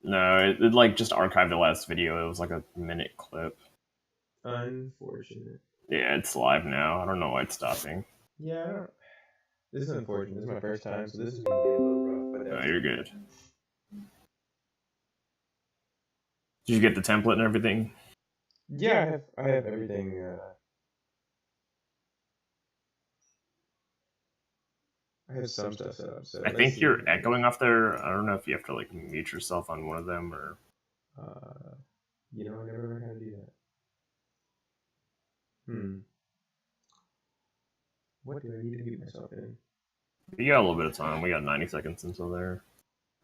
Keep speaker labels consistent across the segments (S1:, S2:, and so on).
S1: No, it like just archived the last video. It was like a minute clip.
S2: Unfortunate.
S1: Yeah, it's live now. I don't know why it's stopping.
S2: Yeah, I don't... This is unfortunate. This is my first time, so this is gonna be a little rough. But
S1: No, you're good. Did you get the template and everything?
S2: Yeah, I have everything. I have some stuff set up. So
S1: I
S2: let's
S1: think
S2: see.
S1: you're echoing off there. I don't know if you have to like mute yourself on one of them or.
S2: You know, I never learned how to do that. What do I need to mute myself in?
S1: You got a little bit of time. We got 90 seconds until there.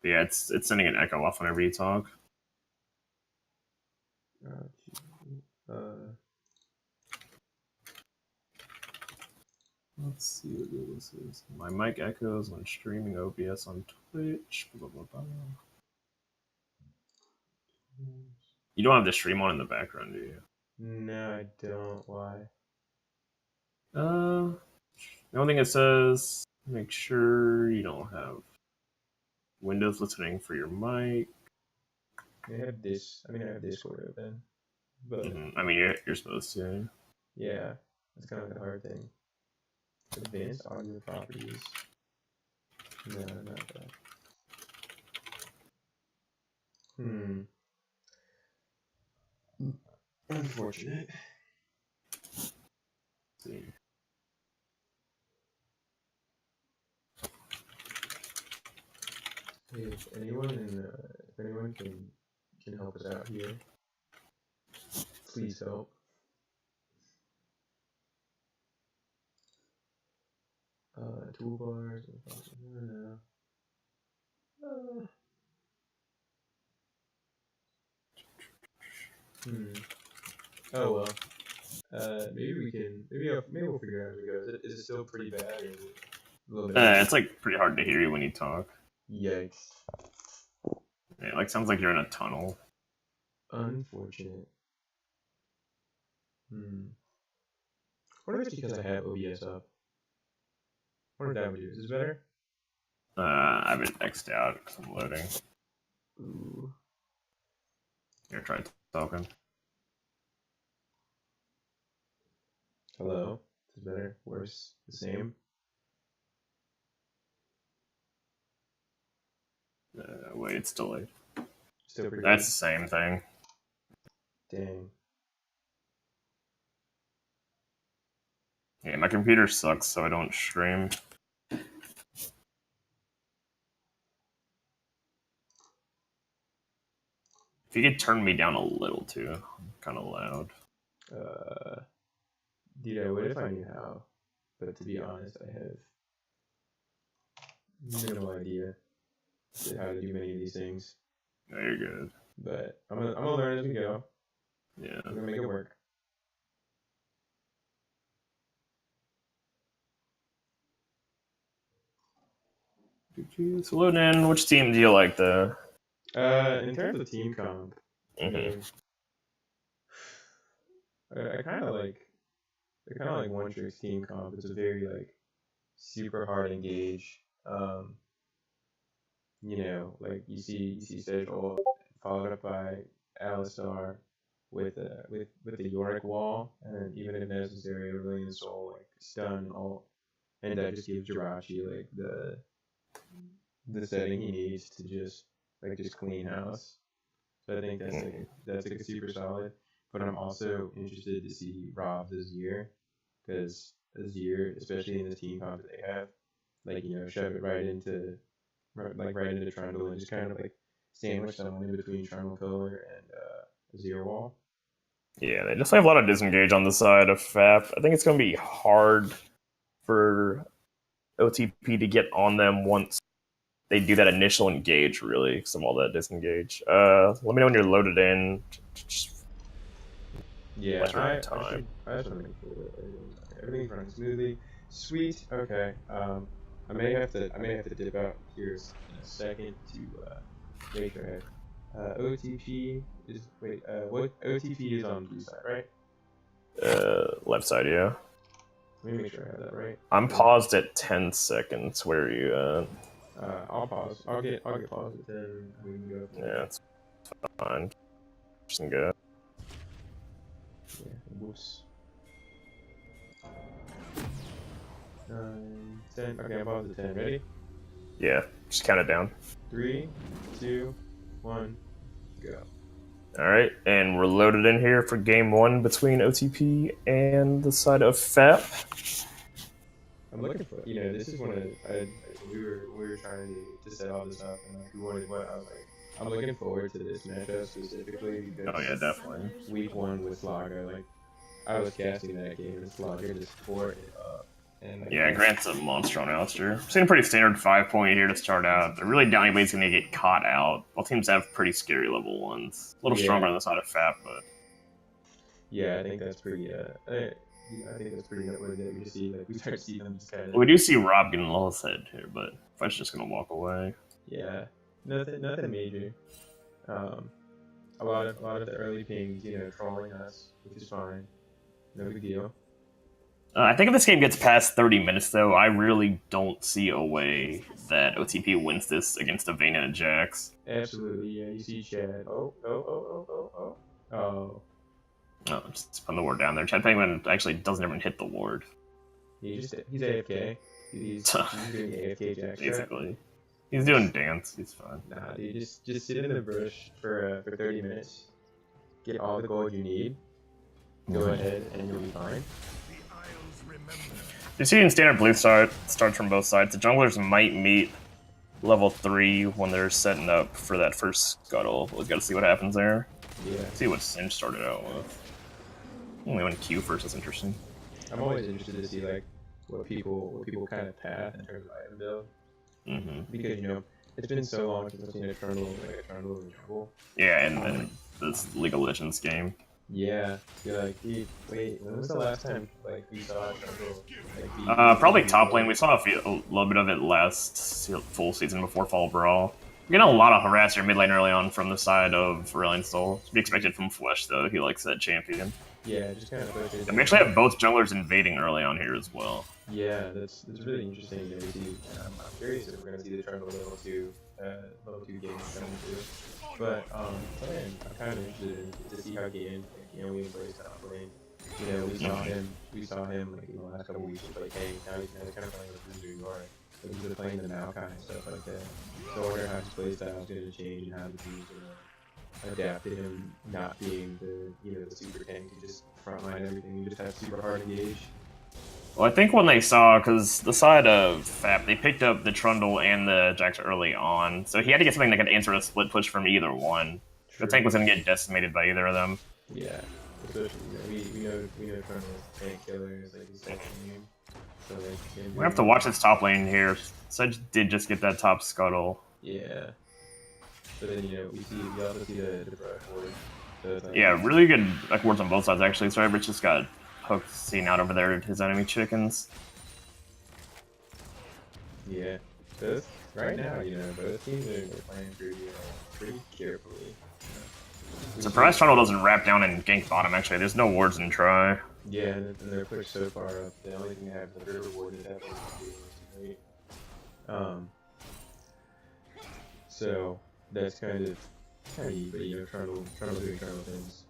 S1: But yeah, it's sending an echo off whenever you talk. Let's see what this is. My mic echoes when streaming OBS on Twitch. Blah, blah, blah. You don't have the stream on in the background, do you?
S2: No, I don't. Why?
S1: The only thing it says, make sure you don't have Windows listening for your mic.
S2: I have this. I have Discord open, but
S1: I mean, you're supposed to.
S2: Yeah, that's kind of like a hard thing. Advanced audio properties. No, not that. Unfortunate.
S1: Let's see.
S2: If anyone can help us out here, please help. Toolbars. Oh well. Maybe we'll figure it out as we go. Is it still pretty bad, or is it a little bit?
S1: It's like pretty hard to hear you when you talk.
S2: Yikes.
S1: Yeah, it like sounds like you're in a tunnel.
S2: Unfortunate. What if it's because I have OBS up? I wonder if that would do. Is this better?
S1: I have it X'd out because I'm loading.
S2: Ooh.
S1: Here, try talking.
S2: Hello? Is this better? Worse? The same?
S1: Wait, it's delayed.
S2: Still pretty
S1: That's
S2: good.
S1: the same thing.
S2: Dang.
S1: Yeah, my computer sucks, so I don't stream. If you could turn me down a little too, I'm kind of loud.
S2: Dude, I would if I knew how. But to be honest, I have minimal idea how to do many of these things.
S1: No, you're good.
S2: But I'm gonna learn as we go.
S1: Yeah.
S2: I'm gonna make it work.
S1: So loading in. Which team do you like though?
S2: In terms of team comp,
S1: Mm-hmm.
S2: I kind of like One Trick's team comp. It's a very super hard engage. Like you see Sejol followed up by Alistar with the Yorick wall, and then even if necessary, Aurelion Soul stun all, and that just gives Jirachi the setting he needs to just clean house. So I think that's super solid. But I'm also interested to see Rob this year, because this year, especially in the team comp that they have, shove it right into Trundle and just kind of sandwich someone in between Trundle Pillar and Zero Wall.
S1: Yeah, they just have a lot of disengage on the side of FAP. I think it's going to be hard for OTP to get on them once they do that initial engage, really, because of all that disengage. Let me know when you're loaded in.
S2: Yeah, I should make sure that everything's running smoothly. Sweet. Okay. I may have to dip out here in a second to make sure I have OTP is what OTP is on blue side, right?
S1: Left side, yeah.
S2: Let me make sure I have that right.
S1: I'm paused at 10 seconds. Where are you at?
S2: I'll pause. I'll get pause at 10 and we can go.
S1: Yeah, it's fine. Just good.
S2: Yeah, whoops. 9, 10. Okay, I'll pause at 10. Ready?
S1: Yeah, just count it down.
S2: 3, 2, 1, go.
S1: All right, and we're loaded in here for game one between OTP and the side of FAP.
S2: I'm looking for, this is one of we were trying to set all this up, and like we wanted what I was like, I'm looking forward to this matchup specifically because
S1: Oh yeah, definitely.
S2: week 1 with Slogger, like I was casting that game and Slogger just tore it up. And like,
S1: Yeah, Grant's a monster on Alistair. Seeing a pretty standard 5-point here to start out. They're really down anybody's going to get caught out. Both teams have pretty scary level 1s. A little stronger on the side of FAP, but...
S2: Yeah, I think that's pretty, I think that's pretty noteworthy that we see, like, we start to see them just kind of...
S1: We do see Rob getting a little head here, but Fight's just going to walk away.
S2: Yeah, nothing major. A lot of the early pings, trolling us, which is fine. No big deal.
S1: I think if this game gets past 30 minutes, though, I really don't see a way that OTP wins this against a Vayne and a Jax.
S2: Absolutely, yeah. You see Chad. Oh.
S1: Oh, just putting the ward down there. Chad Penguin actually doesn't even hit the ward.
S2: He's AFK. He's doing AFK Jax.
S1: Basically. He's doing dance. He's fine.
S2: Nah, dude, just sit in the bush for 30 minutes. Get all the gold you need. Go ahead, and you'll be fine.
S1: You see in standard blue starts from both sides. The junglers might meet level 3 when they're setting up for that first scuttle. We've got to see what happens there.
S2: Yeah.
S1: See what Singe started out with. Only went Q first is interesting.
S2: I'm always interested to see like what people kind of path in terms of item build. Because it's been so long since I've seen a Trundle in the jungle.
S1: Yeah, and this League of Legends game.
S2: Yeah, you're like, wait, when was the last time like we saw a Trundle?
S1: Probably top lane. We saw a little bit of it last full season before Fall Brawl. We're getting a lot of harass your mid lane early on from the side of Aurelion Sol. To be expected from Flesh, though. He likes that champion.
S2: Yeah, just kind of pushes.
S1: And we actually have both junglers invading early on here as well.
S2: Yeah, that's really interesting to see. I'm curious if we're going to see the Trundle level 2 games coming through. But I'm kind of interested to see how Gain we embrace top lane. We saw him like in the last couple weeks with like Hank. Now he's kind of playing with Bruiser Yard. So he's been playing the Maokai and stuff like that. So I wonder how his playstyle is going to change and how the team's going to adapt to him not being the super tank. You just frontline everything. You just have super hard engage.
S1: Well, I think when they saw, because the side of FAP, they picked up the Trundle and the Jax early on, so he had to get something that could answer a split push from either one. True. The tank was going to get decimated by either of them.
S2: Yeah, especially, we know Trundle's tank killers, like his second game. So, like,
S1: we have to watch this top lane here. Sedge did just get that top scuttle.
S2: Yeah. But then, we also see the brush ward. So like,
S1: yeah, really good wards on both sides, actually. Sorry, Rich just got hooked seeing out over there his enemy chickens.
S2: Yeah. So right now, both teams are playing pretty carefully.
S1: Surprised Trundle doesn't wrap down and gank bottom, actually. There's no wards in try.
S2: Yeah, and they're pushed so far up. The only thing they have is the river ward that happens to be great. So that's kind of neat, but Trundle doing Trundle things.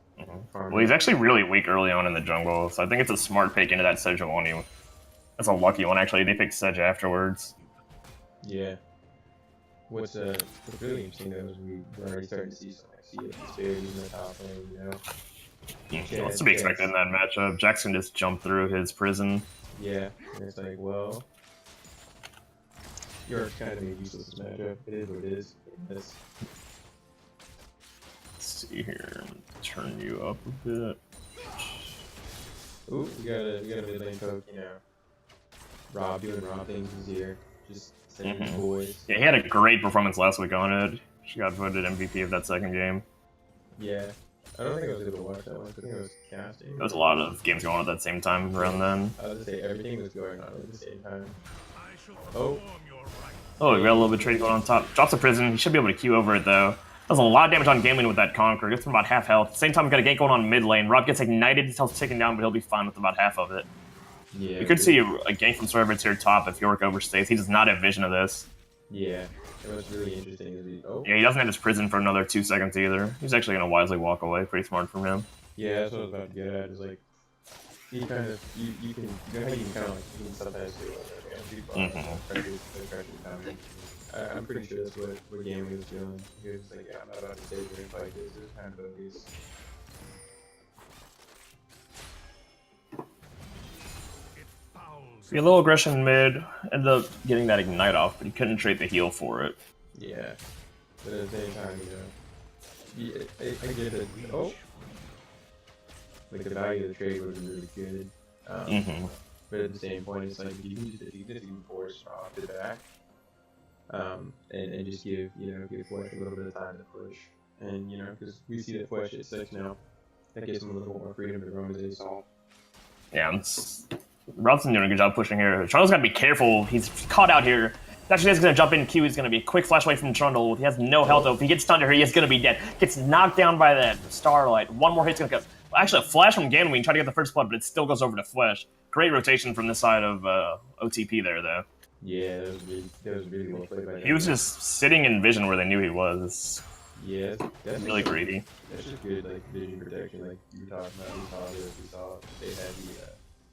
S1: Well, he's actually really weak early on in the jungle, so I think it's a smart pick into that Sejuani. That's a lucky one, actually. They picked Sedge afterwards.
S2: Yeah. What's really interesting, though, is we're already starting to see some disparities in the top lane,
S1: Yeah, what's to be expected in that matchup? Jackson just jumped through his prison.
S2: Yeah, and it's like, well, York's kind of made useless this matchup. It is what it is. Let's
S1: see here. Turn you up a bit.
S2: Ooh, we got a mid lane poke, Rob doing Rob things this year. Just saying boys.
S1: Yeah, he had a great performance last week on it. She got voted MVP of that second game.
S2: Yeah. I don't think I was able to watch that one. I think I was casting.
S1: There was a lot of games going on at that same time around then.
S2: I was going to say, everything was going on at the same time. Oh,
S1: we got a little bit of trade going on top. Drops a prison. He should be able to Q over it, though. Does a lot of damage on game lane with that Conqueror. Gets him about half health. At the same time, we've got a gank going on mid lane. Rob gets ignited. His health's taken down, but he'll be fine with about half of it.
S2: Yeah.
S1: We could see a gank from Cerberus here top if York overstays. He does not have vision of this.
S2: Yeah, and what's really interesting is
S1: Yeah, he doesn't have his prison for another 2 seconds either. He's actually going to wisely walk away. Pretty smart from him.
S2: yeah, that's what I was about to get at. Is like he kind of you can you know how you can kind of like you can sometimes do like okay I'm too far pressure's coming. I'm pretty sure that's what Gaming was doing. He was like, yeah, I'm not about to sit here and fight this. This is kind of bogus.
S1: A little aggression mid, ended up getting that ignite off, but he couldn't trade the heal for it.
S2: Yeah, but at the same time, I get it. Oh, like the value of the trade would have been really good. But at the same point, it's like if you can just defeat this, you can force off the back, and just give Flesh a little bit of time to push, and because we see that Flesh at 6 now, that gives him a little more freedom to roam his ace off.
S1: Yeah, Robson doing a good job pushing here. Trundle's got to be careful. He's caught out here. Actually, he's going to jump in. Q is going to be a quick flash away from Trundle. He has no health, though. If he gets stunned here, he is going to be dead. Gets knocked down by that Starlight. One more hit's going to go. Actually, a flash from Ganwing, trying to get the first blood, but it still goes over to Flesh. Great rotation from this side of OTP there, though.
S2: Yeah, that was really well played by him.
S1: He was just sitting in vision where they knew he was.
S2: Yeah, that's
S1: really greedy.
S2: That's just good, like, vision protection, like you were talking about. We saw they had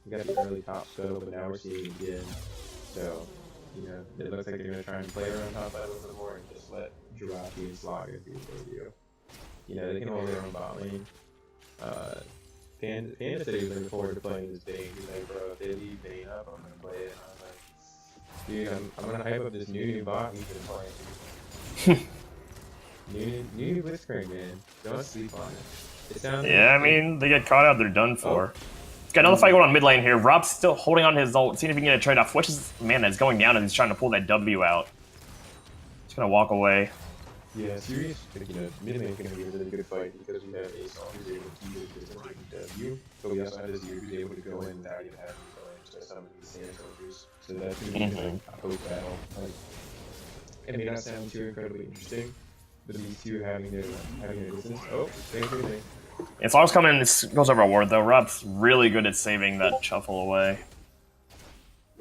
S2: we got the early top scuttle, but now we're seeing it again. So, it looks like they're going to try and play around top side a little bit more and just let Jiraiya and Slaga do what they do. They can hold their own bot lane. Panda said he was looking forward to playing this Bane. He's like, bro, if they leave Bane up, I'm going to play it. And I was like, dude, I'm going to hype up this new bot we've been playing. new Blitzcrank, man. Don't sleep on it.
S1: Yeah, I mean, they get caught out, they're done for. Got another fight going on mid lane here. Rob's still holding on to his ult, seeing if he can get a trade off. Which's mana is going down as he's trying to pull that W out. Just gonna walk away.
S2: Yeah, serious. Mid lane's gonna be a really good fight because we have Ace who's able to keep it distance with W, but we also have this dude who's able to go in without even having to go in to some of these sand soldiers. So that's gonna be a post battle. It may not sound too incredibly interesting, but these two having a distance. Oh, thank you.
S1: If I was coming, this goes over a ward though. Rob's really good at saving that shuffle away.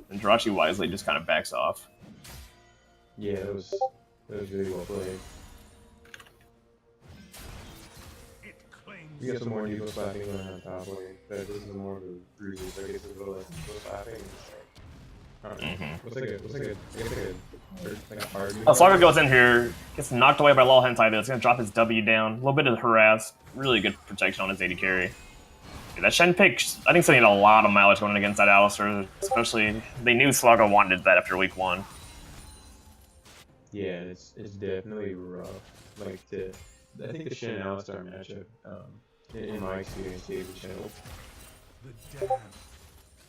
S1: And Jirachi wisely just kind of backs off.
S2: Yeah, that was really well played. We got some more Needle slapping going on top lane, but this is more of a bruise, so I guess it's a little less Needle slapping. What's like a hard move?
S1: Slaga goes in here, gets knocked away by Lol Hentai, but it's going to drop his W down. A little bit of harass. Really good protection on his AD carry. Yeah, that Shen pick, I think, still need a lot of mileage going against that Alistar, especially they knew Slaga wanted that after week 1.
S2: Yeah, it's definitely rough. I think the Shen Alistar matchup, in my experience, gave the Shen.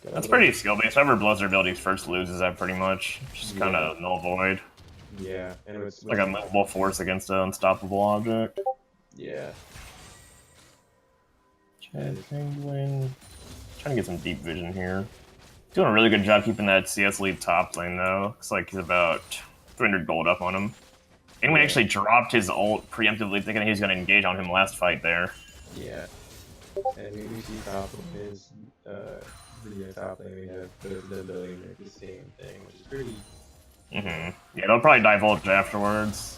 S1: That's pretty skill-based. Whoever blows their abilities first loses that pretty much. Just kind of null void.
S2: Yeah, and it's
S1: like a movable force against an unstoppable object.
S2: Yeah.
S1: Penguin. Trying to get some deep vision here. Doing a really good job keeping that CS lead top lane though. Looks like he's about 300 gold up on him. Penguin actually dropped his ult preemptively, thinking he was going to engage on him last fight there.
S2: Yeah. And we see top of his top lane, we have the ability to make the same thing, which is pretty.
S1: Yeah, they'll probably divulge afterwards.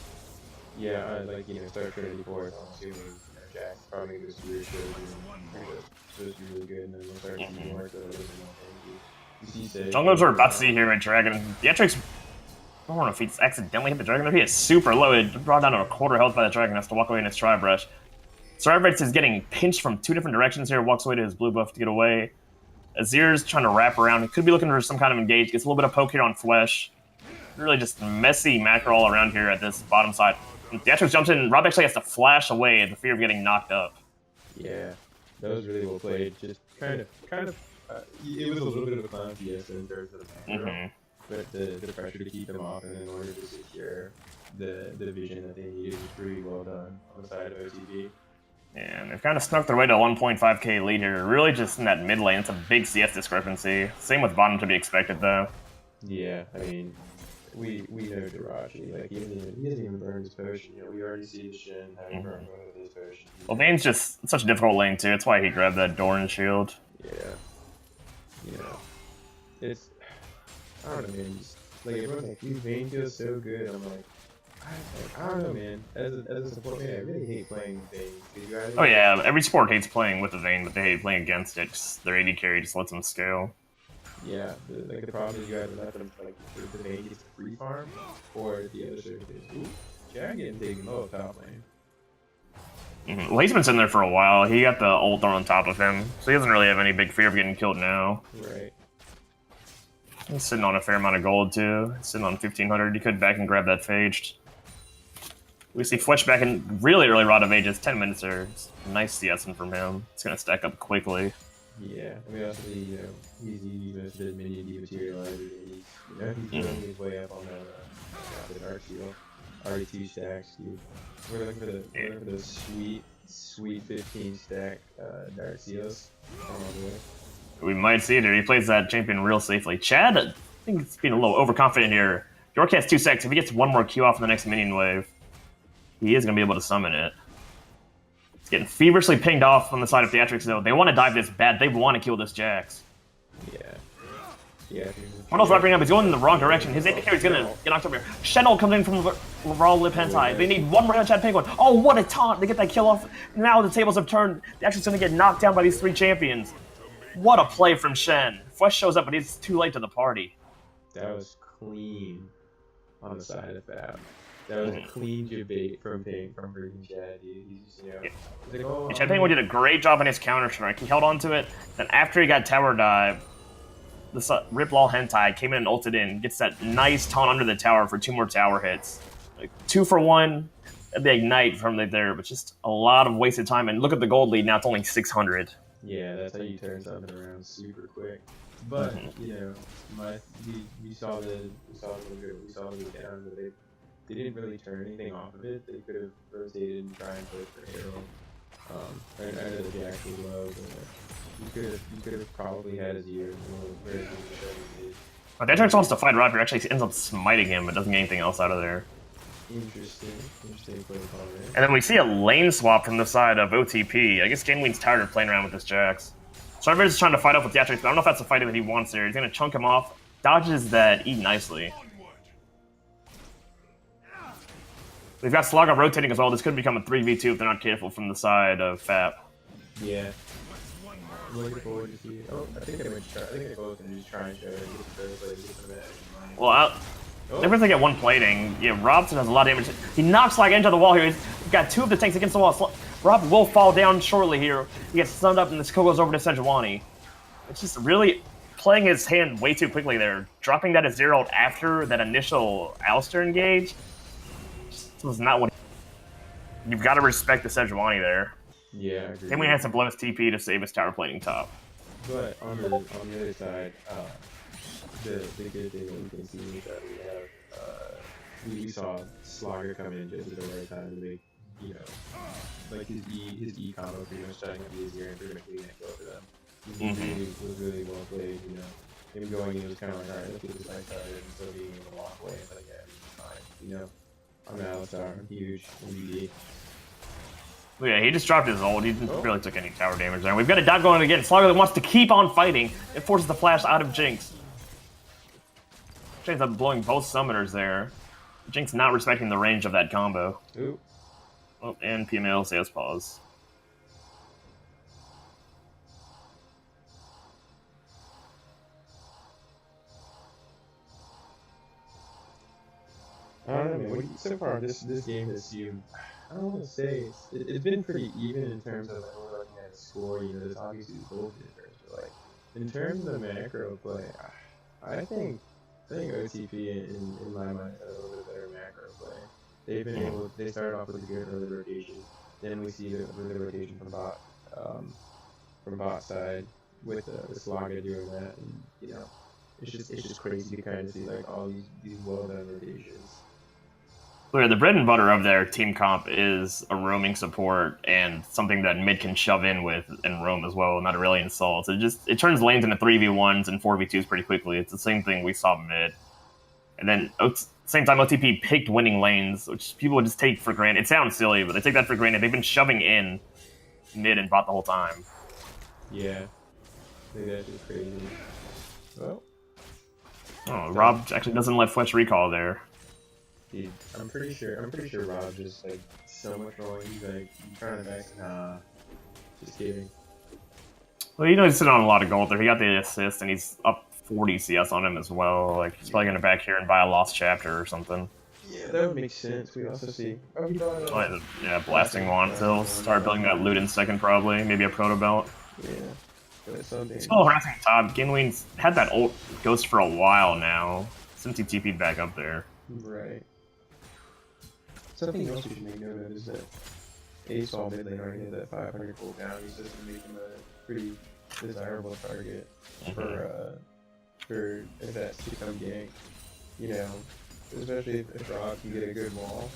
S2: Yeah, start trading for it. I'm assuming Jack's probably going to do this weird so it's really good, and then we'll start seeing more.
S1: Junglers are about to see here at Dragon. The Etrix, I don't know if he's accidentally hit the Dragon. He is super low. It brought down to a quarter health by the Dragon. Has to walk away in his Tri-Brush. Tri-Brush is getting pinched from 2 different directions here. Walks away to his blue buff to get away. Azir's trying to wrap around. He could be looking for some kind of engage. Gets a little bit of poke here on Flesh. Really just messy macro all around here at this bottom side. The Etrix jumps in. Rob actually has to flash away at the fear of getting knocked up.
S2: Yeah, that was really well played. Just kind of. It was a little bit of a clown fiesta in terms of the macro, but the pressure to keep them off and in order to secure the vision that they needed was pretty well done on the side of OTP.
S1: And they've kind of snuck their way to a 1.5k lead here. Really just in that mid lane. It's a big CS discrepancy. Same with bottom to be expected, though.
S2: Yeah, I mean, we know Jirachi. He hasn't even burned his potion yet. We already see the Shen having burned one of his potions.
S1: Well, Vane's just such a difficult lane, too. That's why he grabbed that Doran shield.
S2: Yeah. It's... I don't know, man. Like everyone's like, dude, Vayne feels so good. I'm like, I don't know, man. As a support man, I really hate playing Vayne. Because you either
S1: Oh
S2: get
S1: yeah, every sport hates playing with the Vayne, but they hate playing against it. Just, their AD carry just lets them scale.
S2: yeah, the problem is you either let them like the Vayne gets the free farm, or the other circuit is ooh, Jack getting taken low top lane.
S1: Well, he's been sitting there for a while. He got the ult on top of him, so he doesn't really have any big fear of getting killed now.
S2: Right.
S1: He's sitting on a fair amount of gold too. He's sitting on 1,500. He could back and grab that phage. We see Fletch back in really early Rod of Ages. 10 minutes there. Nice CSing from him. It's gonna stack up quickly.
S2: Yeah, I mean, also he's most of his minion dematerializer, and he's working his way up on the Dark Seal. Already 2 stacks, dude. We're looking for the sweet 15 stack Dark Seals.
S1: We might see it here. He plays that champion real safely. Chad, I think he's being a little overconfident here. York has 2 stacks. If he gets one more Q off in the next minion wave, he is going to be able to summon it. It's getting feverishly pinged off on the side of Theatrics, though. They want to dive this bad. They want to kill this Jax.
S2: Yeah. Yeah.
S1: Ronald's wrapping up. He's going in the wrong direction. His AD carry's going to get knocked over here. Shenol comes in from raw lip hentai. They need one more headshot penguin. Oh, what a taunt. They get that kill off. Now the tables have turned. Theatrics going to get knocked down by these 3 champions. What a play from Shen. Flesh shows up, but he's too late to the party.
S2: That was clean on the side of FAP. That was a clean debate from freaking Chad. He's just, he's like, oh,
S1: Chad Penguin did a great job on his counter strike. He held on to it. Then after he got tower dive, the Rip Lol Hentai came in and ulted in. Gets that nice taunt under the tower for 2 more tower hits. Like 2 for 1. The ignite from there, but just a lot of wasted time. And look at the gold lead now; it's only 600.
S2: Yeah, that's how you turn something around super quick. But we saw the down, but they didn't really turn anything off of it. They could have rotated and tried and put for Herald. I know the Jax was low, but you could have probably had his ear very good.
S1: But that Jax wants to fight Rob. He actually ends up smiting him, but doesn't get anything else out of there.
S2: Interesting play call there.
S1: And then we see a lane swap from the side of OTP. I guess Ganeween's tired of playing around with this Jax. Starber's is trying to fight off with Theatrics, but I don't know if that's the fight that he wants there. He's going to chunk him off. Dodges that E nicely. We've got Slogga rotating as well. This could become a 3v2 if they're not careful from the side of FAP.
S2: Yeah. I'm looking forward to see it. Oh, I think they both are just trying to get the first play.
S1: Well, never think at one plating. Yeah, Robson has a lot of damage. He knocks Slogga into the wall here. He's got 2 of the tanks against the wall. Rob will fall down shortly here. He gets stunned up, and this kill goes over to Sejuani. It's just really playing his hand way too quickly there. Dropping that as 0 after that initial Alistair engage. This was not what. You've got to respect the Sejuani there.
S2: Yeah, I agree.
S1: Then we had to blow his TP to save his tower plating top.
S2: But on the other side, the good thing that we can see is that we saw Slogga come in just at the right time to make, like his E combo pretty much starting to be easier and pretty much leading that kill for them. It was really well played, Him going in, it was kind of like, alright, let's get this fight started, and still being able to walk away. It's like, yeah, fine, I'm Alistar, I'm huge, MVP.
S1: Yeah, he just dropped his ult. He didn't really took any tower damage there. We've got a dive going again. Slogga wants to keep on fighting. It forces the flash out of Jinx. Ends up blowing both summoners there. Jinx not respecting the range of that combo.
S2: Ooh.
S1: Oh, and PML says pause.
S2: I don't know, man. So far, this game has seemed, I don't want to say, it's been pretty even in terms of, like, when we're looking at the score, there's obviously goal difference, but, like, in terms of macro play, I think OTP in my mind has a little bit better macro play. They've been able. They started off with a good early rotation. Then we see the rotation from bot side with Slogga doing that, and it's just crazy to kind of see like all these well done rotations.
S1: Clear, the bread and butter of their team comp is a roaming support and something that mid can shove in with and roam as well, not really insult. It turns lanes into 3v1s and 4v2s pretty quickly. It's the same thing we saw mid. And then same time OTP picked winning lanes, which people would just take for granted. It sounds silly, but they take that for granted. They've been shoving in mid and bot the whole time.
S2: Yeah. I think that's just crazy. Well.
S1: Oh, Rob actually doesn't let Fletch recall there.
S2: Dude, I'm pretty sure Rob just like so much wrong. He's like trying to back. Nah, just kidding.
S1: Well, you know he's sitting on a lot of gold there. He got the assist, and he's up 40 CS on him as well. Like, he's probably going to back here and buy a lost chapter or something.
S2: Yeah, that would make sense. We also see. Oh, he bought
S1: yeah, blasting wand. He'll start building that loot in second, probably. Maybe a proto belt.
S2: Yeah. But something.
S1: He's still harassing top. Ginween's had that ult ghost for a while now, since he TP'd back up there.
S2: Right. Something else you should make note of is that Ace all mid lane already had that 500 cooldown. He's just gonna make him a pretty desirable target for if that's to come gank. You know, especially if Rob can get a good wall,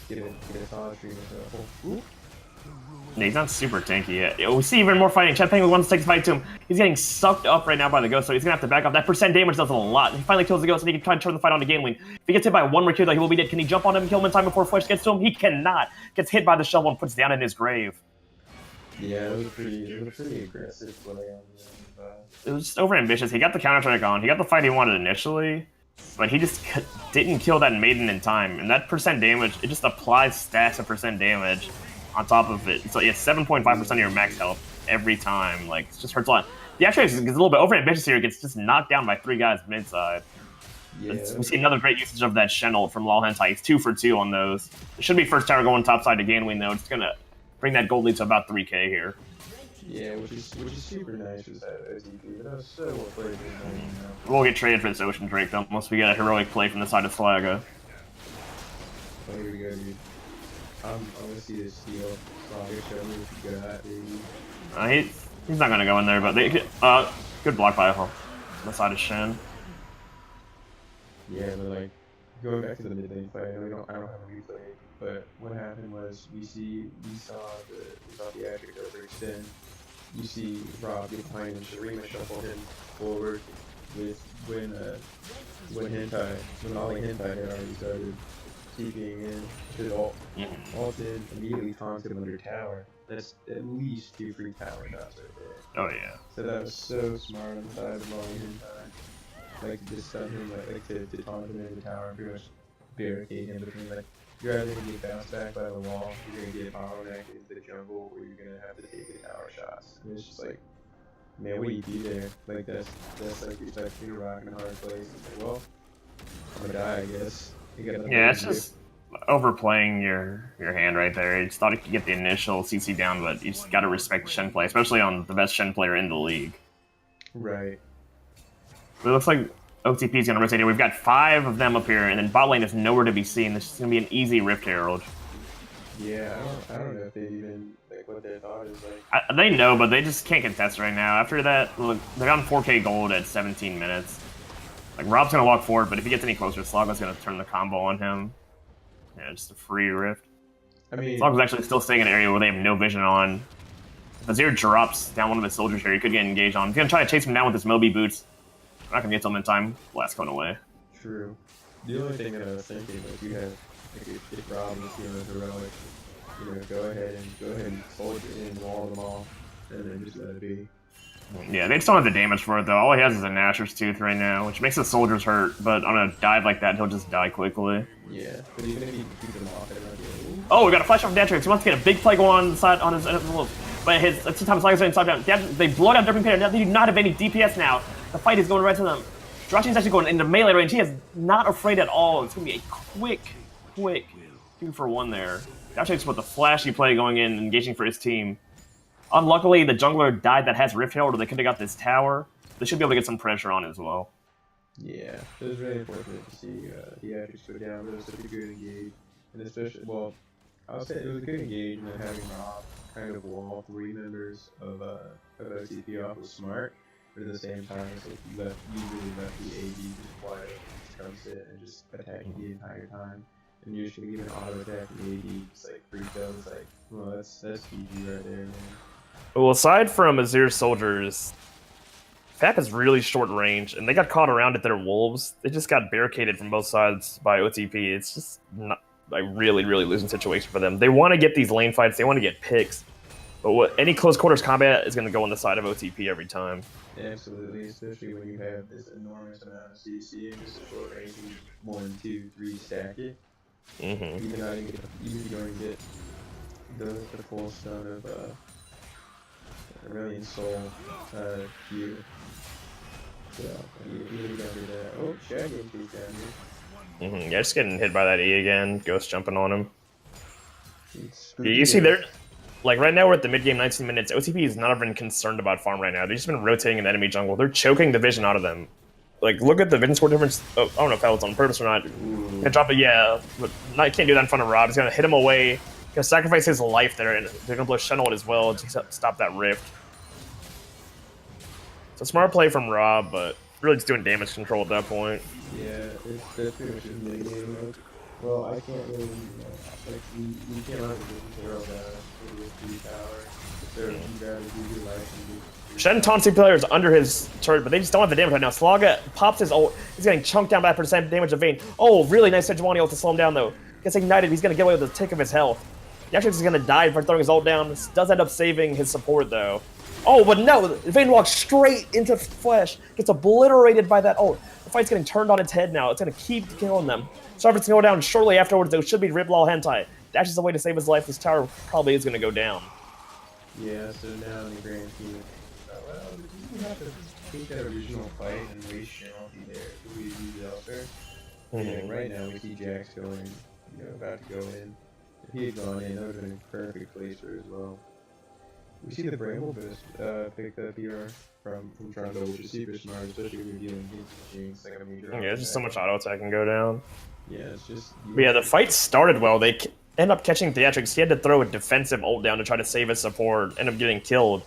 S2: get a solid stream of
S1: Yeah, he's not super tanky yet. We see even more fighting. Chet Penguin wants to take the fight to him. He's getting sucked up right now by the ghost, so he's gonna have to back up. That percent damage does a lot. He finally kills the ghost, and he can try to turn the fight on to Game Wing. If he gets hit by one more kill, though, he will be dead. Can he jump on him and kill him in time before Flesh gets to him? He cannot. Gets hit by the shovel and puts down in his grave.
S2: Yeah, it was a pretty aggressive play on him.
S1: It was just overambitious. He got the counter-strike on. He got the fight he wanted initially, but he just didn't kill that Maiden in time. And that percent damage, it just applies stacks of percent damage on top of it. So yeah, 7.5% of your max health every time. Like, it just hurts a lot. The actually gets a little bit overambitious here. It gets just knocked down by 3 guys mid-side. Yeah. We see another great usage of that Shen ult from Lol Hentai. He's 2 for 2 on those. It should be first tower going topside to Ganwing, though. It's gonna bring that gold lead to about 3k here.
S2: Yeah, which is super nice with that OTP. That was so well played.
S1: We'll get traded for this Ocean Drake, though, once we get a heroic play from the side of Slaga.
S2: Oh, here we go, dude. I'm gonna see this steal. Slaga, show me what you got, baby.
S1: He's not gonna go in there, but they good block by on the side of Shen.
S2: Yeah, but like going back to the mid lane fight, I don't have a replay, but what happened was we saw the Adric overextend. You see Rob get behind him, Shurima shuffle him forward with when Ollie Hentai had already started TPing in, should ulted, immediately taunted him under tower. That's at least 2 free tower dots right there.
S1: Oh yeah.
S2: So that was so smart on the side of Ollie Hentai. Like to just stun him, like to taunt him in the tower and pretty much barricade him between like you're either gonna get bounced back by the wall, you're gonna get bottleneck into the jungle, or you're gonna have to take the tower shots. And it's just like, man, what do you do there? Like that's like you're rocking a hard place. It's like, well, I'm gonna die, I guess.
S1: Yeah, it's just overplaying your hand right there. You just thought you could get the initial CC down, but you just gotta respect Shen play, especially on the best Shen player in the league.
S2: Right.
S1: But it looks like OTP is going to rotate here. We've got 5 of them up here, and then bot lane is nowhere to be seen. This is going to be an easy Rift Herald.
S2: Yeah, I don't know if they even, like, what their thought is like.
S1: They know, but they just can't contest right now. After that, look, they're on 4k gold at 17 minutes. Like, Rob's going to walk forward, but if he gets any closer, Slaga's going to turn the combo on him. Yeah, just a free Rift.
S2: I mean,
S1: Slaga's actually still staying in an area where they have no vision on. If Azir drops down one of his soldiers here, he could get engaged on. He's going to try to chase him down with his Moby boots. I'm not gonna get to him in time. Blast going away.
S2: True. The only thing that I was thinking was you have if Rob is feeling heroic, you know, go ahead and soldier in, wall them off, and then just let it be.
S1: Yeah, they just don't have the damage for it though. All he has is a Nashor's Tooth right now, which makes the soldiers hurt. But on a dive like that, he'll just die quickly.
S2: Yeah, but even if you keep them off, it might be like,
S1: oh, we got a flash off Datrix. He wants to get a big play going on the side on his but his sometimes like inside down. They blow out Dripping Painter. Now they do not have any DPS now. The fight is going right to them. Jirachi's actually going into melee range. He is not afraid at all. It's going to be a quick 2 for 1 there. Datrix with the flashy play going in, engaging for his team. Unluckily, the jungler died that has Rift Herald, or they could have got this tower. They should be able to get some pressure on as well.
S2: Yeah, it was really unfortunate to see the Adric go down, but it was such a good engage. And especially, well, I'll say it was a good engage, and then having Rob kind of wall 3 members of OTP off was smart. But at the same time, it's like you really left the AD just wide open, just come sit and just attack the entire time. And usually even auto attack the AD, just like free kills, it's like, well, that's GG right there, man.
S1: Well, aside from Azir's soldiers, FAP is really short range, and they got caught around at their wolves. They just got barricaded from both sides by OTP. It's just not a really losing situation for them. They want to get these lane fights. They want to get picks. But any close quarters combat is going to go on the side of OTP every time.
S2: Absolutely, especially when you have this enormous amount of CC in just a short range, and 1, 2, 3 stack it. Even not even even going to get the full stun of Aurelion Soul Q. So you really don't do that. Oh, Shad getting chased down here.
S1: Yeah, just getting hit by that E again. Ghost jumping on him. You see there, like right now we're at the mid game, 19 minutes. OTP is not even concerned about farm right now. They've just been rotating in the enemy jungle. They're choking the vision out of them. Like, look at the vision score difference. Oh, I don't know if that was on purpose or not. Gonna drop it, yeah. But can't do that in front of Rob. He's gonna hit him away. Gonna sacrifice his life there, and they're gonna blow Shenwood as well to stop that rift. So smart play from Rob, but really just doing damage control at that point.
S2: Yeah, that's pretty much just mitigating mode. Well, I can't really, like, we can't let the zero down with 3 power. So you gotta do your life and do.
S1: Shen taunts two players under his turret, but they just don't have the damage right now. Slaga pops his ult. He's getting chunked down by that percent damage of Vayne. Oh, really nice Sejuani ult to slow him down, though. Gets ignited. He's going to get away with a tick of his health. He actually is going to die for throwing his ult down. This does end up saving his support, though. Oh, but no. Vayne walks straight into Flesh. Gets obliterated by that ult. The fight's getting turned on its head now. It's going to keep killing them. Starfit's going to go down shortly afterwards, though. Should be Riblal Hentai. Dashes away to save his life. This tower probably is going to go down.
S2: Yeah, so now in the grand scheme, well, you have to take that original fight and waste Shenalty there. We use it elsewhere. And right now we see Jax going, about to go in. If he had gone in, that would have been a perfect place for it as well. We see the Bramble Boost picked up here from Trundle, which is super smart, especially when you're dealing against Jinx, like a major.
S1: Yeah, there's just so much auto attack can go down.
S2: Yeah, it's just.
S1: But yeah, the fight started well. They end up catching Theatrix. He had to throw a defensive ult down to try to save his support, end up getting killed.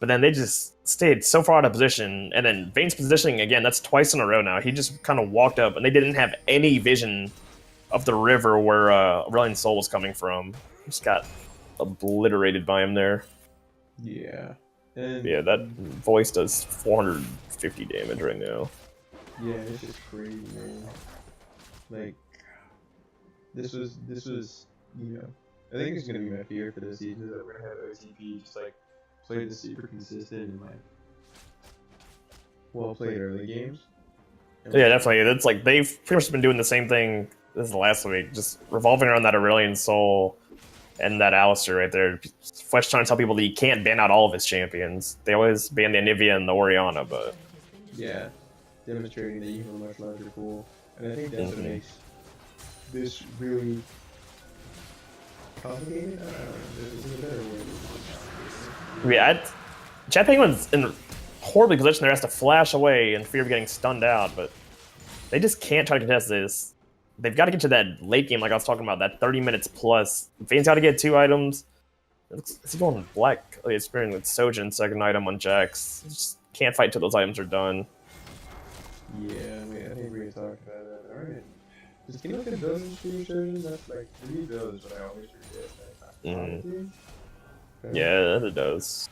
S1: But then they just stayed so far out of position. And then Vayne's positioning, again, that's twice in a row now. He just kind of walked up, and they didn't have any vision of the river where Aurelion Sol was coming from. Just got obliterated by him there.
S2: Yeah. And
S1: yeah, that voice does 450 damage right now.
S2: Yeah, it's just crazy, man. Like, this was, I think it's gonna be my fear for this season, is that we're gonna have OTP just like play the super consistent and like well played early games.
S1: Yeah, definitely. It's like they've pretty much been doing the same thing this last week, just revolving around that Aurelion Sol and that Alistar right there. Flesh trying to tell people that you can't ban out all of his champions. They always ban the Anivia and the Orianna, but
S2: yeah, demonstrating that you have a much larger pool, and I think that's what makes this really complicated. There's a better word.
S1: Yeah, Chad Penguin's in horribly positioned there, has to flash away in fear of getting stunned out, but they just can't try to contest this. They've got to get to that late game like I was talking about, that 30 minutes plus. Vayne's got to get 2 items. Is he going black? Oh, he's sparing with Sojin, second item on Jax. Just can't fight till those items are done.
S2: Yeah, I think we talked about that. Alright. Just can you look at builds and shooting Sojin? That's like, 3 builds is what I always forget.
S1: Yeah, it does.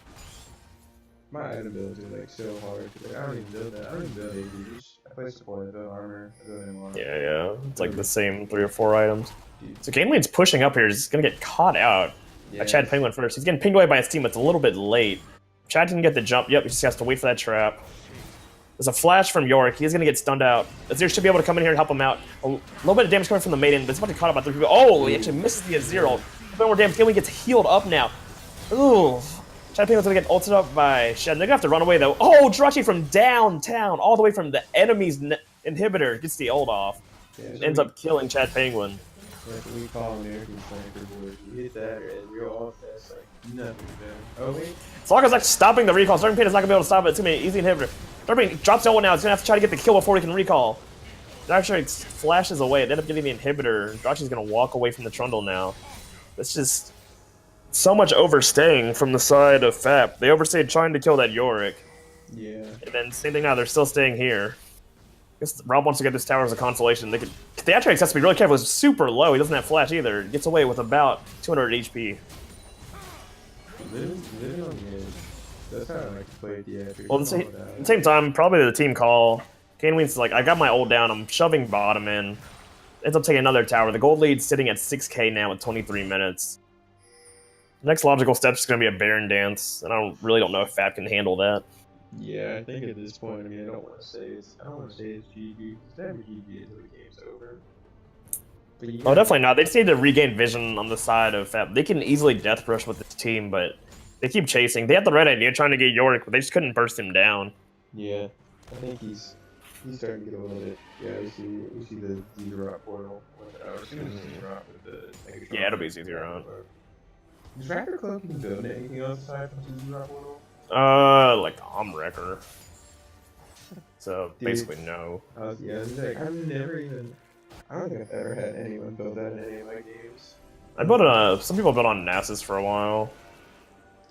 S2: My item builds are like so hard. Like, I don't even build that. I don't even build AD. I play support, I build armor, I build MR.
S1: Yeah. It's like the same 3 or 4 items. So game lane's pushing up here. He's going to get caught out by Chad Penguin first. He's getting pinged away by his team. It's a little bit late. Chad didn't get the jump. Yep, he just has to wait for that trap. There's a flash from Yorick. He's going to get stunned out. Azir should be able to come in here and help him out. A little bit of damage coming from the Maiden, but it's about to be caught up by 3 people. Oh, he actually misses the Azir ult. A bit more damage. Gilly gets healed up now. Ooh. Chad Penguin's going to get ulted up by Shen. They're going to have to run away, though. Oh, Jirachi from downtown, all the way from the enemy's inhibitor, gets the ult off. Yeah, ends up killing Chad Penguin.
S2: Like we call American Sniper Boys. You hit that and you're all fast, like nothing, man. Oh, wait.
S1: Slogger's actually stopping the recall. Starting Pain is not going to be able to stop it. It's going to be an easy inhibitor. Starting drops the ult now. He's going to have to try to get the kill before he can recall. It actually flashes away. It ended up getting the inhibitor. Jirachi's going to walk away from the Trundle now. It's just so much overstaying from the side of FAP. They overstayed trying to kill that Yorick.
S2: Yeah. And
S1: then same thing now, they're still staying here. I guess Rob wants to get this tower as a consolation. They could. Theatrix has to be really careful. It's super low. He doesn't have flash either. Gets away with about 200 HP.
S2: Living on the edge. That's how I like to play Theatrix.
S1: Well, at the same time, probably the team call. Kaneween's like, I got my ult down. I'm shoving bottom in. Ends up taking another tower. The gold lead's sitting at 6k now with 23 minutes. Next logical step is going to be a Baron dance, and I really don't know if FAP can handle that.
S2: Yeah, I think at this point, I mean, I don't want to say it's GG. It's never GG until the game's over. But
S1: Oh, definitely not. They just need to regain vision on the side of FAP. They can easily death rush with this team, but they keep chasing. They had the right idea trying to get Yorick, but they just couldn't burst him down.
S2: Yeah, I think he's starting to get a little bit. Yeah, we see the Z-Drop portal. I was gonna Z-Drop with the Megatron.
S1: Yeah, it'll be Z-Drop.
S2: Does Raptor Cloak even build anything else aside from the Z-Drop portal?
S1: Like Wrecker. So
S2: Dude,
S1: basically no.
S2: Yeah, I've never even. I don't think I've ever had anyone build that in any of my games.
S1: I built on some people built on Nasus for a while.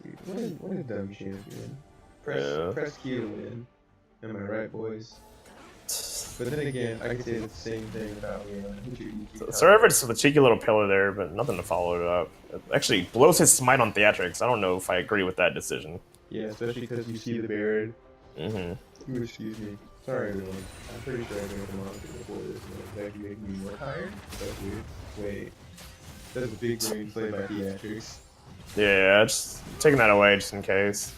S2: Dude, what a dumb champion. Press Q to win. Am I right, boys? But then again, I can say the same thing about Leon.
S1: Cerberus is a cheeky little pillar there, but nothing to follow it up. It actually blows his smite on Theatrics. I don't know if I agree with that decision.
S2: Yeah, especially because you see the Baron.
S1: Mm-hmm.
S2: Ooh, excuse me. Sorry, everyone. I'm pretty sure I made a monster before this, and that can make me more tired. That's weird. Wait. That's a big range play by Theatrics.
S1: Yeah, just taking that away just in case.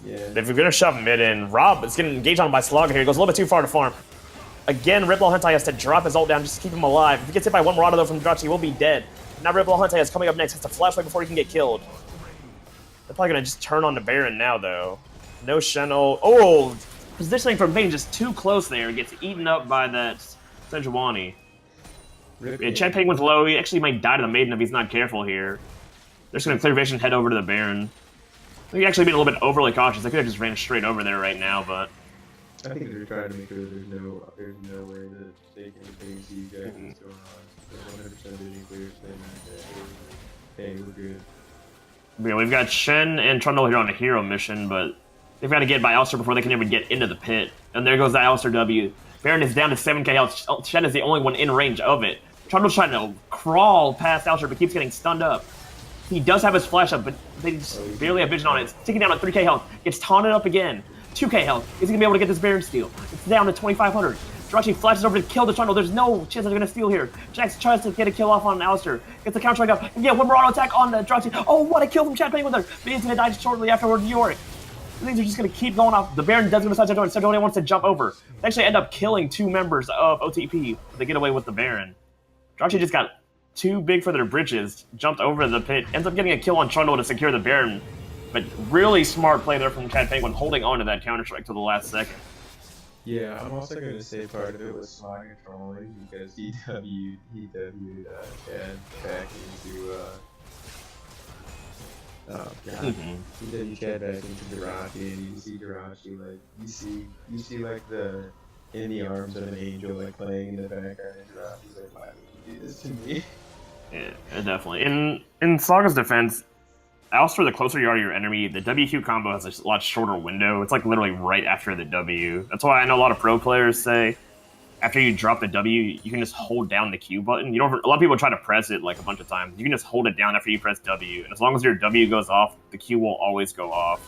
S2: Yeah.
S1: If you're gonna shove mid in, Rob is getting engaged on by Slogger here. He goes a little bit too far to farm. Again, Ripple Hentai has to drop his ult down just to keep him alive. If he gets hit by one Marauder though from Droxy, he will be dead. Now Ripple Hentai is coming up next. Has to flash away before he can get killed. They're probably gonna just turn on the Baron now though. No Shen'el. Oh, positioning from Bane just too close there. Gets eaten up by that Sejuani. Chad Penguin's low. He actually might die to the Maiden if he's not careful here. They're just gonna clear vision, head over to the Baron. He actually been a little bit overly cautious. They could have just ran straight over there right now, but
S2: I think they're trying to make sure there's no way that they can see exactly what's going on. 100% vision clear, hey, we're good.
S1: Yeah, we've got Shen and Trundle here on a hero mission, but they've got to get by Alistair before they can even get into the pit. And there goes the Alistair W. Baron is down to 7k health. Shen is the only one in range of it. Trundle's trying to crawl past Alistair, but keeps getting stunned up. He does have his flash up, but they just barely have vision on it. It's ticking down to 3k health. Gets taunted up again. 2k health. Is he going to be able to get this Baron steal? It's down to 2,500. Droxy flashes over to kill the Trundle. There's no chance they're going to steal here. Jax tries to get a kill off on Alistair. Gets the counter strike up. And yeah, one more auto attack on the Droxy. Oh, what a kill from Chad Penguin there. But he's going to die shortly afterwards. Yorick. Things are just going to keep going off. The Baron does go to Sejuani. Sejuani wants to jump over. They actually end up killing 2 members of OTP. But they get away with the Baron. Droxy just got too big for their britches, jumped over the pit, ends up getting a kill on Trundle to secure the Baron. But really smart play there from Chad Penguin, holding on to that counter-strike to the last second.
S2: Yeah, I'm also going to say part of it was Slogger trolling, because he W'd Chad back into, oh god. He W'd Chad back into Jirachi, and you see Jirachi, like, you see like, in the arms of an angel, like, playing in the background, and Jirachi's like, why would you do this to me?
S1: Yeah, definitely. In Saga's defense, Alistair, the closer you are to your enemy, the WQ combo has a lot shorter window. It's like literally right after the W. That's why I know a lot of pro players say after you drop the W, you can just hold down the Q button. You don't. A lot of people try to press it like a bunch of times. You can just hold it down after you press W, and as long as your W goes off, the Q will always go off.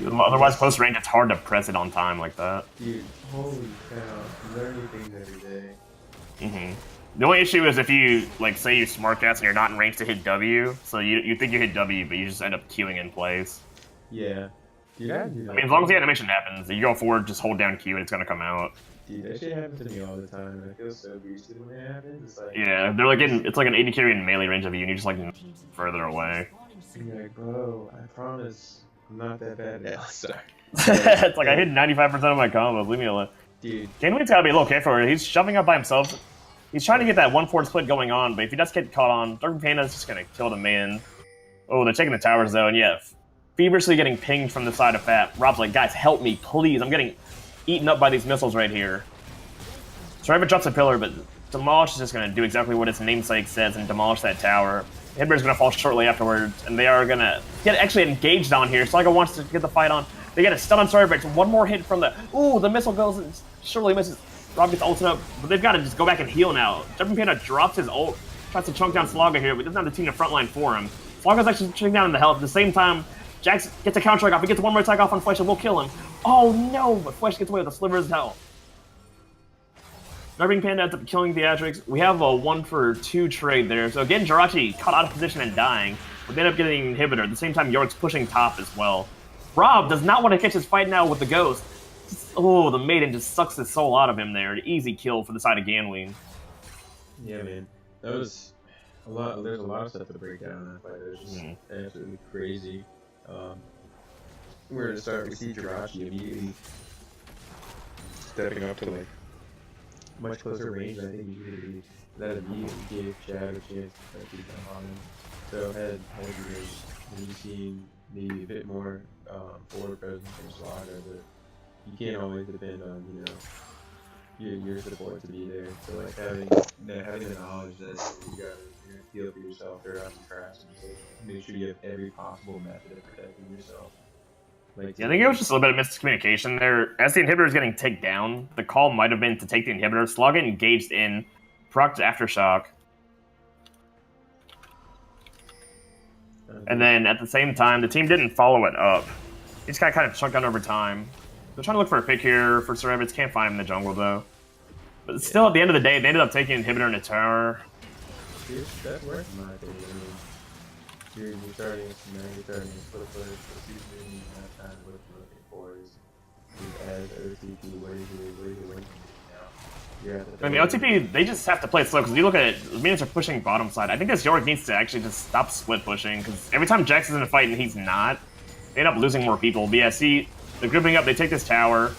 S1: Otherwise, close range, it's hard to press it on time like that.
S2: Dude, holy cow! Learning things every day.
S1: The only issue is if you, like, say you smart cast and you're not in range to hit W, so you think you hit W, but you just end up queuing in place.
S2: Yeah. Dude, I
S1: mean, as long as the animation happens, you go forward, just hold down Q and it's gonna come out.
S2: Dude, that shit happens to me all the time, and I feel so boosted when it happens. It's like,
S1: yeah, they're like it's like an 80 carry in melee range of you, and you're just like further away.
S2: You're like, bro, I promise I'm not that bad at Alistar.
S1: It's like I hit 95% of my combos, leave me alone.
S2: Dude.
S1: Gainway's gotta be a little careful. He's shoving up by himself. He's trying to get that 1-4 split going on, but if he does get caught on, Dark Pana's just gonna kill the man. Oh, they're taking the towers though, and yeah, feverishly getting pinged from the side of FAP. Rob's like, guys, help me, please. I'm getting eaten up by these missiles right here. Striver drops a pillar, but Demolish is just gonna do exactly what its namesake says and demolish that tower. Hidber's gonna fall shortly afterwards, and they are gonna get actually engaged on here. Sligo wants to get the fight on. They get a stun on Starbrick. One more hit from the... Ooh, the missile goes and surely misses. Rob gets ulted up, but they've got to just go back and heal now. Dark Panda drops his ult, tries to chunk down Slogger here, but doesn't have the team to frontline for him. Slogger's actually chunking down in the health. At the same time, Jax gets a counter strike off. He gets one more attack off on Flesh and we'll kill him. Oh no, but Flesh gets away with a sliver of his health. Starving Panda ends up killing Theatrics. We have a 1-for-2 trade there. So again, Jirachi caught out of position and dying. But they end up getting Inhibitor. At the same time, York's pushing top as well. Rob does not want to catch his fight now with the Ghost. Oh, the Maiden just sucks his soul out of him there. An easy kill for the side of Ganween.
S2: Yeah, man. That was a lot. There's a lot of stuff to break down in that fight. It was just absolutely crazy. We're going to start, we see Jirachi immediately stepping up to like much closer range. I think usually that immediately gave Chad a chance to beat them on him. So had you seen maybe a bit more forward presence from Slaughter, but you can't always depend on your support to be there. So like having the knowledge that you're gonna feel for yourself throughout the tracks, and just, like, make sure you have every possible method of protecting yourself. Like,
S1: yeah, I think it was just a little bit of miscommunication there. As the inhibitor is getting taken down, the call might have been to take the inhibitor, Slug it engaged in, proc to Aftershock. And then at the same time, the team didn't follow it up. He just got kind of chunked down over time. They're trying to look for a pick here for Cerebits. Can't find him in the jungle though. But still, at the end of the day, they ended up taking inhibitor in the tower.
S2: That worked in my opinion. You're starting to flip players for the season, and that's kind of what you're looking for is as OTP, where you're winning now. You're at the
S1: I mean, OTP, they just have to play it slow, because you look at it, the minions are pushing bottom side. I think this York needs to actually just stop split pushing, because every time Jax is in a fight and he's not, they end up losing more people. But yeah, see, they're grouping up, they take this tower.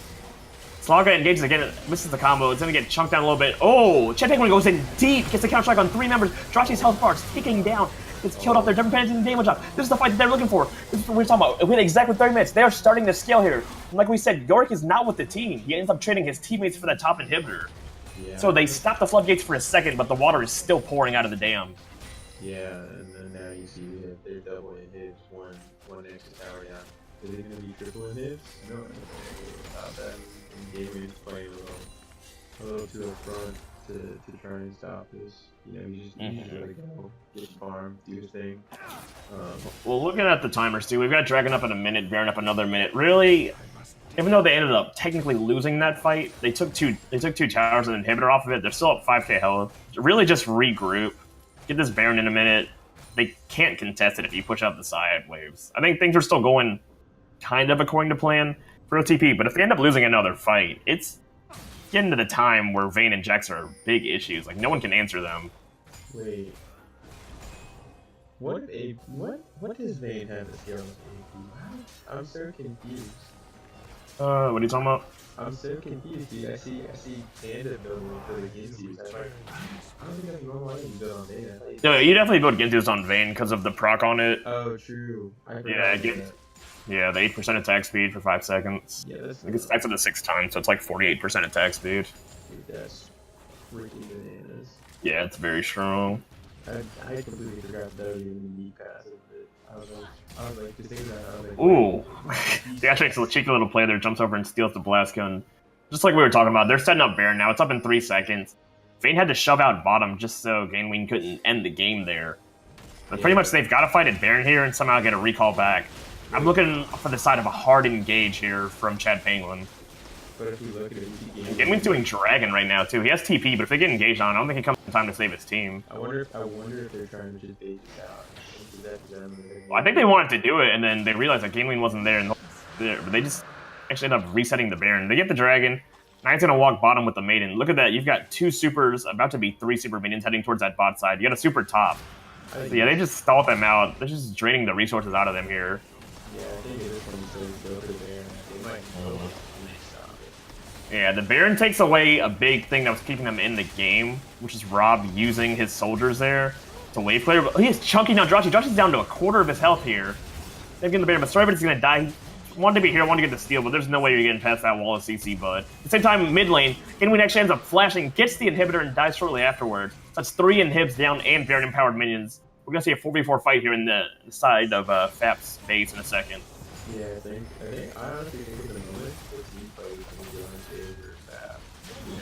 S1: Slaga engages again, misses the combo, it's gonna get chunked down a little bit. Oh, Chad Penguin goes in deep, gets the counter strike on 3 members. Jirachi's health bar is ticking down. Gets killed off there, different penalties damage up. This is the fight that they're looking for. This is what we're talking about. It went exactly 30 minutes. They are starting to scale here. And like we said, Yorick is not with the team. He ends up trading his teammates for that top inhibitor.
S2: Yeah.
S1: So they stop the floodgates for a second, but the water is still pouring out of the dam.
S2: Yeah, and then now you see that they're double inhibs, one extra tower down. Is it going to be triple inhibs? No, about that. And Game's playing a little too up front to try and stop this. You know, you just let it go, get the farm, do his thing.
S1: Well, looking at the timers too, we've got Dragon up in a minute, Baron up another minute. Really, even though they ended up technically losing that fight, they took two towers and an inhibitor off of it. They're still up 5k health. Really, just regroup, get this Baron in a minute. They can't contest it if you push out the side waves. I think things are still going kind of according to plan for OTP, but if they end up losing another fight, it's getting to the time where Vayne and Jax are big issues. Like, no one can answer them.
S2: Wait. What does Vayne have to scale with AP? I'm so confused.
S1: What are you talking about?
S2: I'm so confused, dude. I see Panda building for the Ginzus. I'm like, I don't think that's normal. I didn't build on Vayne.
S1: No, you definitely build Ginzus on Vayne because of the proc on it.
S2: Oh, true.
S1: Yeah, the 8% attack speed for 5 seconds.
S2: Yeah, that's...
S1: I guess that's up to 6 times, so it's like 48% attack speed.
S2: Dude, that's freaking bananas.
S1: Yeah, it's very strong.
S2: I completely forgot that was even the passive. I was like, just thinking that, I was like...
S1: Ooh! The actually, a cheeky little play there, jumps over and steals the blast gun. Just like we were talking about, they're setting up Baron now. It's up in 3 seconds. Vayne had to shove out bottom just so Ganween couldn't end the game there. But pretty much they've got to fight at Baron here and somehow get a recall back. I'm looking for the side of a hard engage here from Chad Penguin.
S2: But if you look at it,
S1: Ganween's doing Dragon right now too. He has TP, but if they get engaged on, I don't think he comes in time to save his team.
S2: I wonder if they're trying to just bait it out.
S1: Well, I think they wanted to do it, and then they realized that Ganween wasn't there, and but they just actually end up resetting the Baron. They get the Dragon. Knight's gonna walk bottom with the Maiden. Look at that. You've got 2 supers, about to be 3 super minions heading towards that bot side. You got a super top. So yeah, they just stalled them out. They're just draining the resources out of them here.
S2: Yeah, I think it is one to go to the Baron. They might stop it.
S1: Yeah, the Baron takes away a big thing that was keeping them in the game, which is Rob using his soldiers there to wave clear. But he is chunking down Jirachi. Jirachi's down to a quarter of his health here. They're getting the Baron, but Cerebits gonna die. He wanted to be here, wanted to get the steal, but there's no way you're getting past that wall of CC, bud. At the same time, mid lane, Ganween actually ends up flashing, gets the inhibitor, and dies shortly afterwards. So that's 3 inhibs down and Baron empowered minions. We're gonna see a 4v4 fight here in the side of FAP's base in a second.
S2: Yeah, I honestly think at the moment, this team fight is going to go in favor of FAP.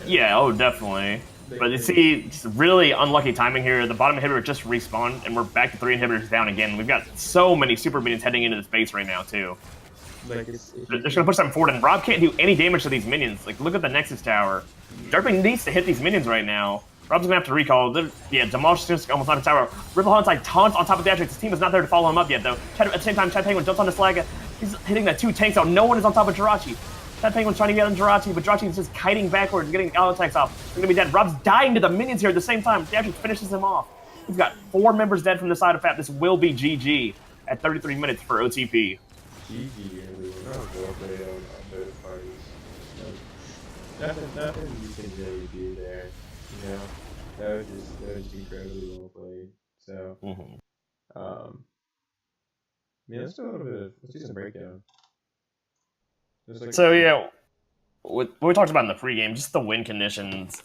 S1: Yeah, oh, definitely. But you see, it's really unlucky timing here. The bottom inhibitor just respawned, and we're back to 3 inhibitors down again. We've got so many super minions heading into this base right now, too.
S2: Like
S1: They're just gonna push them forward, and Rob can't do any damage to these minions. Like, look at the Nexus Tower. Derping needs to hit these minions right now. Rob's gonna have to recall. Yeah, Demolish just almost on the tower. Ripple Hunt's like taunts on top of the Atrix. His team is not there to follow him up yet, though. At the same time, Chad Penguin jumps on the Slag. He's hitting the 2 tanks out. No one is on top of Jirachi. Chad Penguin's trying to get on Jirachi, but Jirachi is just kiting backwards, getting auto attacks off. He's gonna be dead. Rob's dying to the minions here at the same time. The Atrix finishes him off. He's got 4 members dead from the side of FAP. This will be GG at 33 minutes for OTP.
S2: GG, everyone. That was well played on both parties. Nothing you can really do there. You know, that was just incredibly well played. So, yeah, let's do some breakdown.
S1: So yeah, what we talked about in the pregame, just the win conditions.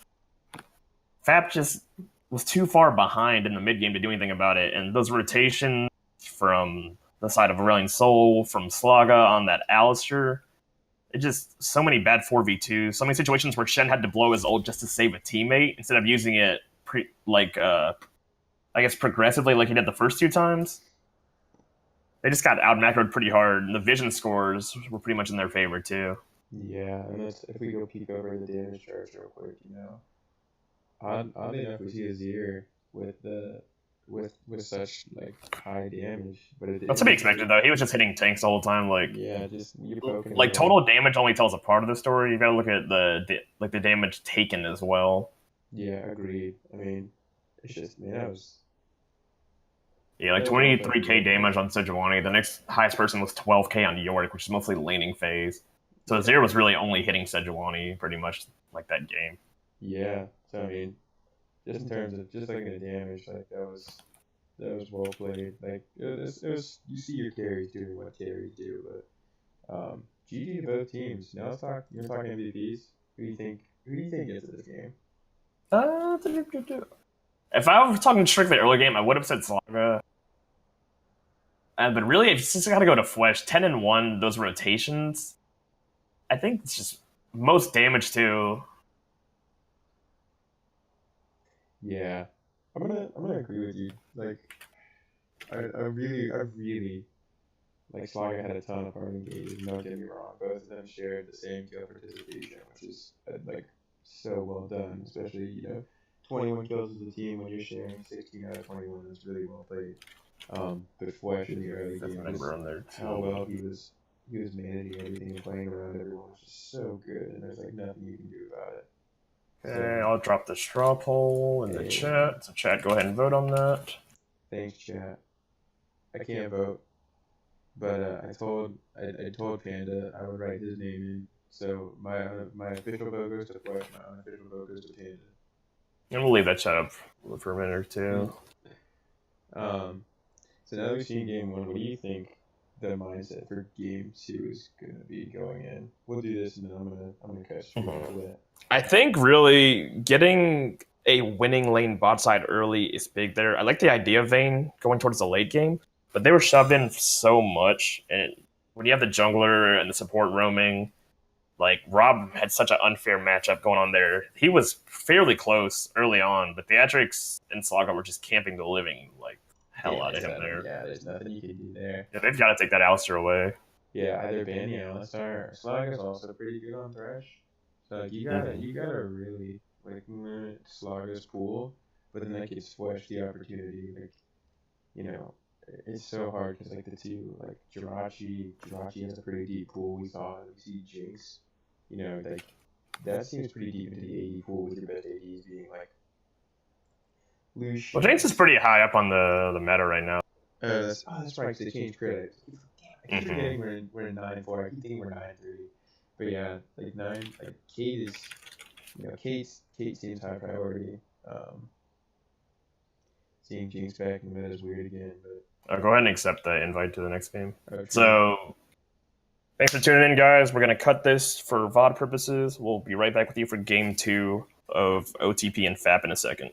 S1: FAP just was too far behind in the mid game to do anything about it, and those rotations from the side of Aurelion Sol, from Slaga on that Alistair, it just so many bad 4v2, so many situations where Shen had to blow his ult just to save a teammate instead of using it I guess progressively like he did the first 2 times. They just got out macroed pretty hard, and the vision scores were pretty much in their favor too.
S2: Yeah, and if we go peek over the damage charts real quick, you know, oddly enough, we see Azir with such like high damage, but
S1: That's to be expected though. He was just hitting tanks the whole time.
S2: Yeah, just you're poking.
S1: Like total damage only tells a part of the story. You got to look at the damage taken as well.
S2: Yeah, agreed. I mean, it's just that was.
S1: Yeah, like 23k damage on Sejuani. The next highest person was 12k on Yorick, which is mostly laning phase. So Azir was really only hitting Sejuani pretty much like that game.
S2: Yeah, so I mean, just in terms of just looking at damage, like that was well played. Like it was you see your carries doing what carries do, but GG to both teams. Now let's talk. You're talking MVPs. Who do you think gets to this game?
S1: If I was talking strictly early game, I would have said Slaga. But really, if you just got to go to Flesh, 10-1, those rotations, I think it's just most damage too.
S2: Yeah, I'm gonna agree with you. Like, I really like Slaga had a ton of hard engages. Don't get me wrong, both of them shared the same kill participation, which is like so well done. Especially 21 kills as a team when you're sharing 16 out of 21 is really well played. But Flesh in the early game, how well he was managing everything and playing around everyone was just so good, and there's like nothing you can do about it.
S1: Okay, I'll drop the straw poll in the chat. So chat, go ahead and vote on that.
S2: Thanks, chat. I can't vote, but I told Panda I would write his name in. So my official vote goes to Flesh, my unofficial vote goes to Panda.
S1: And we'll leave that chat up for a minute or two.
S2: So now that we've seen game 1, what do you think the mindset for game 2 is going to be going in? We'll do this, and then I'm gonna catch you after that.
S1: I think really getting a winning lane bot side early is big there. I like the idea of Vayne going towards the late game, but they were shoved in so much, and when you have the jungler and the support roaming, like Rob had such an unfair matchup going on there. He was fairly close early on, but the Atrix and Slaga were just camping the living hell out of him there.
S2: Yeah, there's nothing you can do there.
S1: Yeah, they've got to take that Alistair away.
S2: Yeah, either ban the Alistair. Slaga's also pretty good on Thresh. So like you gotta really like Slaga's cool, but then like it's Flesh the opportunity. Like it's so hard because like the two like Jirachi has a pretty deep pool. We see Jinx. Like that seems pretty deep into the AD pool with your best ADs being like.
S1: Well, Jinx is pretty high up on the meta right now.
S2: That's right. They changed credit. I keep forgetting we're in 9-4. I keep thinking we're 9-3. But yeah, like Kate is Kate seems high priority. Seeing Jinx back in the meta is weird again. But
S1: go ahead and accept the invite to the next game.
S2: Okay.
S1: So thanks for tuning in, guys. We're gonna cut this for VOD purposes. We'll be right back with you for game 2 of OTP and FAP in a second.